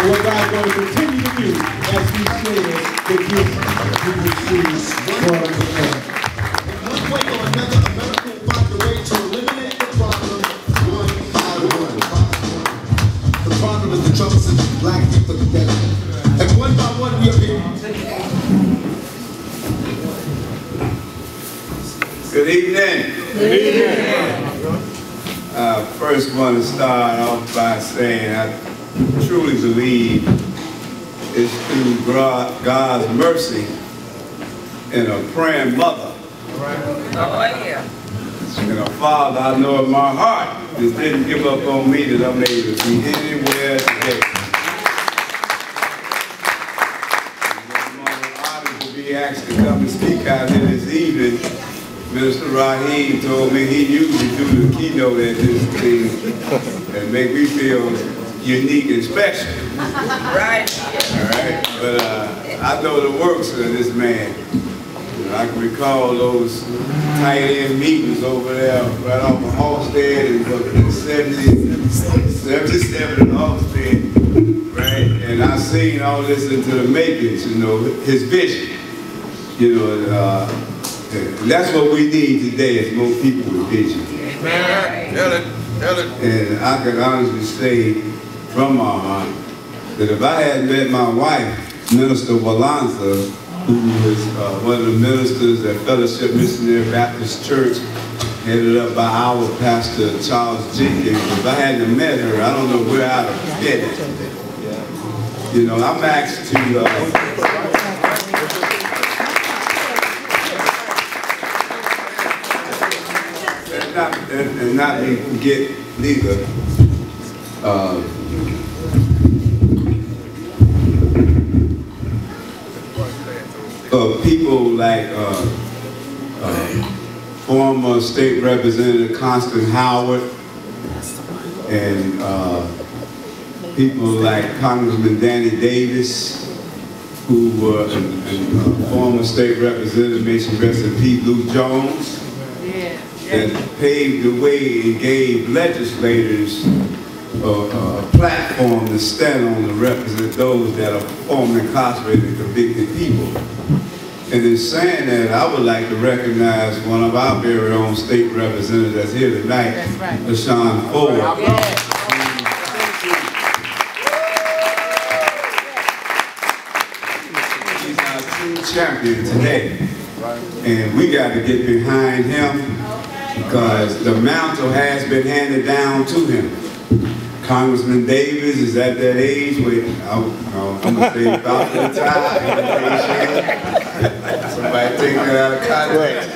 and what God's going to continue to do as we share the gifts He receives from the Lord. One way or another, America will find a way to eliminate the problem one by one. The problem is the troublesome black people together. And one by one we are here. Good evening. Good evening. I first want to start off by saying I truly believe it's through God's mercy and a praying mother and a father I know in my heart that didn't give up on me that I'm able to be anywhere today. I'm honored to be asked to come and speak out here this evening. Minister Raheem told me he usually do the keynote at this thing and make me feel unique and special. Right. All right. But I know the works of this man. You know, I can recall those tight-end meetings over there right off of Halstead in 77 in Halstead, right? And I seen all this into the makings, you know, his vision. You know, and that's what we need today is more people with vision. Amen. Tell it. And I can honestly say from my heart that if I had met my wife, Minister Walanza, who was one of the ministers at Fellowship Missionary Baptist Church, headed up by our pastor Charles Jenkins, if I hadn't met her, I don't know where I'd have been at today. You know, I'm asked to and not forget neither people like former state representative Constance Howard and people like Congressman Danny Davis, who were and former state representative, may she rest in peace, Luke Jones. And paved the way and gave legislators a platform to stand on to represent those that are formerly incarcerated and convicted people. And in saying that, I would like to recognize one of our very own state representatives that's here tonight, LaShawn Ford. He's our true champion today. And we got to get behind him, because the mantle has been handed down to him. Congressman Davis is at that age where, I'm going to say about the time. Somebody take that out of context.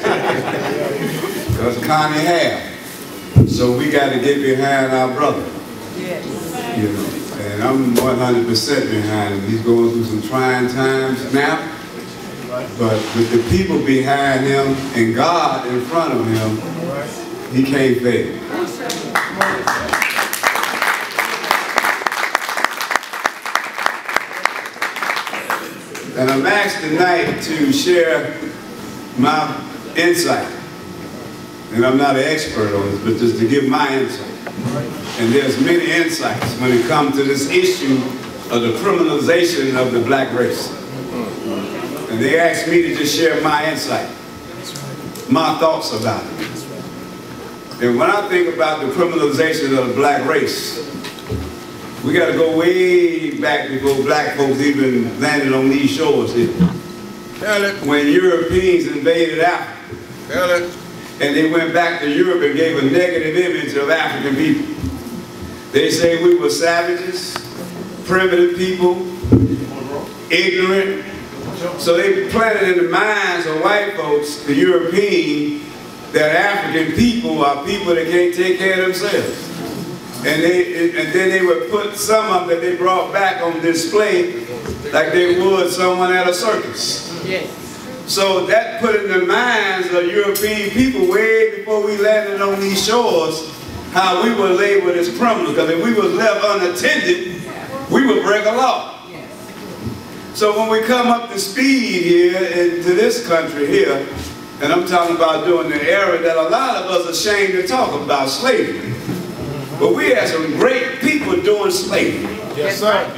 Because Connie have. So we got to get behind our brother. You know, and I'm 100% behind him. He's going through some trying times now. But with the people behind him and God in front of him, he can't fail. And I'm asked tonight to share my insight. And I'm not an expert on this, but just to give my insight. And there's many insights when it comes to this issue of the criminalization of the black race. And they asked me to just share my insight, my thoughts about it. And when I think about the criminalization of the black race, we got to go way back before black folks even landed on these shores here. When Europeans invaded Africa, and they went back to Europe and gave a negative image of African people. They say we were savages, primitive people, ignorant. So they planted in the minds of white folks, the European, that African people are people that can't take care of themselves. And then they would put some of them that they brought back on display like they would someone at a circus. Yes. So that put in the minds of European people way before we landed on these shores how we were labeled as criminals. Because if we was left unattended, we would break a law. So when we come up to speed here into this country here, and I'm talking about during the era that a lot of us are ashamed to talk about, slavery. But we had some great people doing slavery. Yes, sir.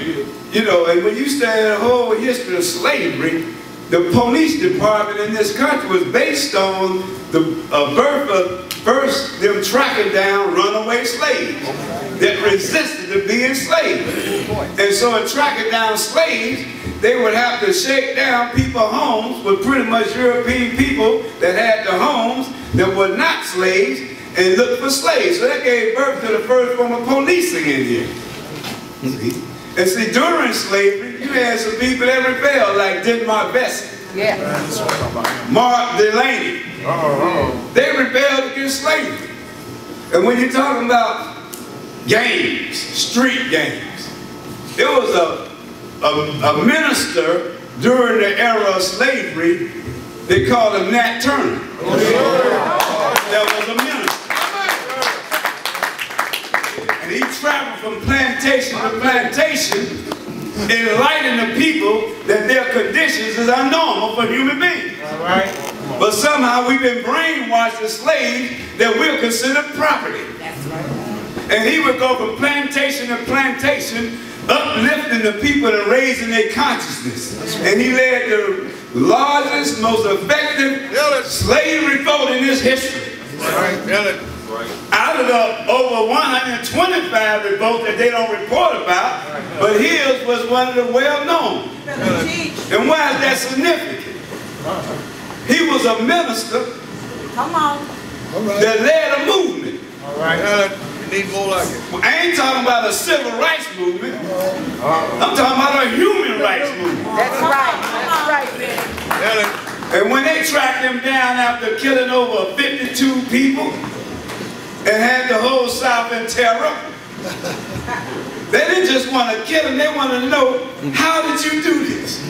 You know, and when you study the whole history of slavery, the police department in this country was based on the birth of first them tracking down runaway slaves that resisted to be enslaved. And so in tracking down slaves, they would have to shake down people's homes with pretty much European people that had the homes that were not slaves and look for slaves. So that gave birth to the first form of policing in here. See? And see, during slavery, you had some people that rebelled, like Denmark Vesey, Mark Delaney. They rebelled against slavery. And when you're talking about gangs, street gangs, there was a minister during the era of slavery. They called him Nat Turner. That was a minister. And he traveled from plantation to plantation, enlightening the people that their conditions is abnormal for human beings. But somehow we've been brainwashed as slaves that we're considered property. And he would go from plantation to plantation, uplifting the people and raising their consciousness. And he led the largest, most effective slave revolt in his history. Out of the over 125 revolts that they don't report about, but his was one of the well-known. And why is that significant? He was a minister that led a movement. Need more like it. I ain't talking about a civil rights movement. I'm talking about a human rights movement. That's right. That's right, man. And when they tracked him down after killing over 52 people and had the whole South in terror, they didn't just want to kill him, they wanted to know, how did you do this?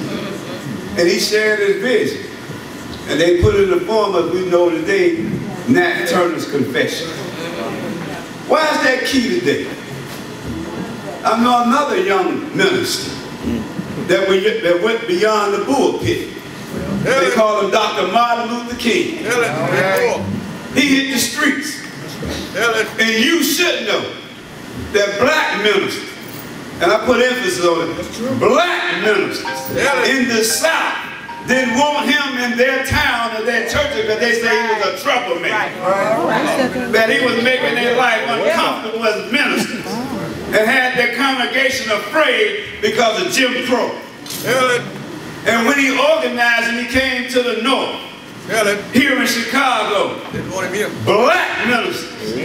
And he shared his vision. And they put it in the form of, we know today, Nat Turner's Confession. Why is that key today? I know another young minister that went beyond the bullpit. They call him Dr. Martin Luther King. He hit the streets. And you should know that black ministers, and I put emphasis on it, black ministers in the South didn't want him in their town or their church because they say he was a troublemaker. That he was making their life uncomfortable as ministers and had their congregation afraid because of Jim Crow. And when he organized and he came to the north, here in Chicago, black ministers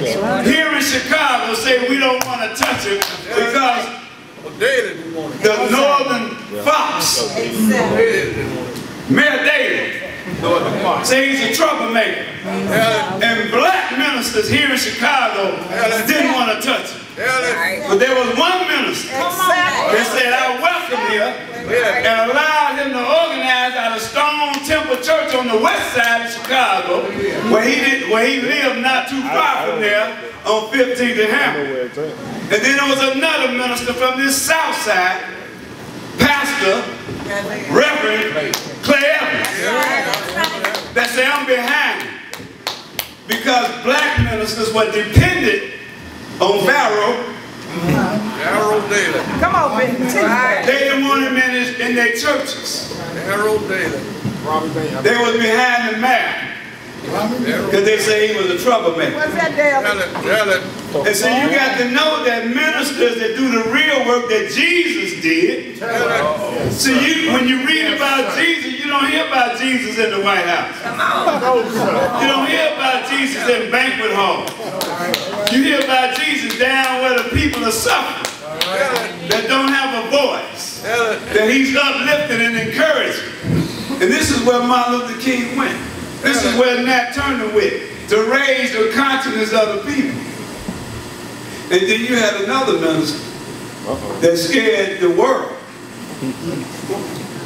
here in Chicago say we don't want to touch him because the Northern Fox, Mayor Daley, say he's a troublemaker. And black ministers here in Chicago didn't want to touch him. But there was one minister that said, I welcome him and allowed him to organize at a Stone Temple Church on the west side of Chicago, where he lived not too far from there on 15th and Hammer. And then there was another minister from this south side, Pastor Reverend Clay Evans, that said, I'm behind him. Because black ministers were dependent on Pharaoh. Come on, baby. They didn't want him in their churches. They was behind the mayor. Because they say he was a troublemaker. What's that, Dale? And so you got to know that ministers that do the real work that Jesus did. So when you read about Jesus, you don't hear about Jesus in the White House. You don't hear about Jesus in banquet halls. You hear about Jesus down where the people are suffering, that don't have a voice, that he's uplifting and encouraging. And this is where Martin Luther King went. This is where Nat Turner went, to raise the consciousness of the people. And then you had another minister that scared the world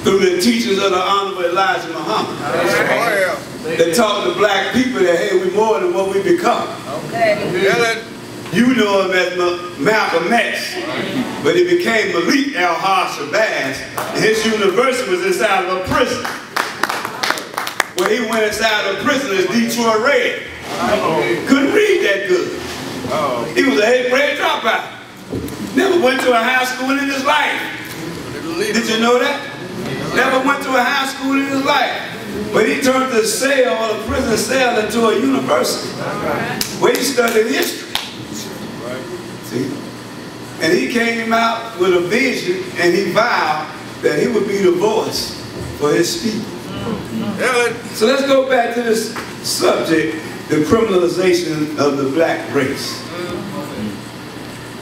through the teachings of the Honorable Elijah Muhammad. That taught the black people that, hey, we're more than what we become. You know him as Malcolm X, but he became Malik Al-Har-Shabazz, and his university was inside of a prison. Where he went inside the prison as Detroit Red. Couldn't read that good. He was an 8th grade dropout. Never went to a high school in his life. Did you know that? Never went to a high school in his life. But he turned the cell, or the prison cell, into a university where he studied history. See? And he came out with a vision, and he vowed that he would be the voice for his people. So let's go back to this subject, the criminalization of the black race.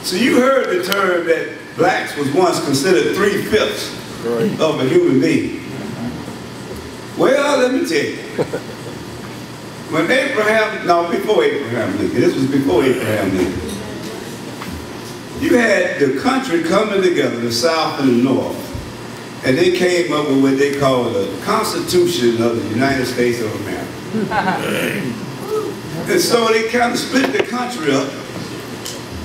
So you heard the term that blacks was once considered 3/5 of a human being. Well, let me tell you. When before Abraham Lincoln, this was before Abraham Lincoln, you had the country coming together, the South and the North, and they came up with what they call the Constitution of the United States of America. And so they kind of split the country up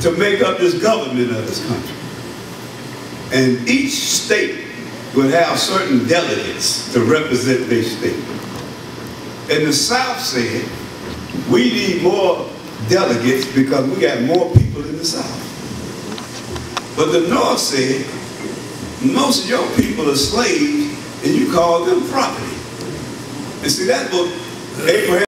to make up this government of this country. And each state would have certain delegates to represent their state. And the South said, we need more delegates because we got more people in the South. But the North said, most of your people are slaves and you call them property. And see, that's what Abraham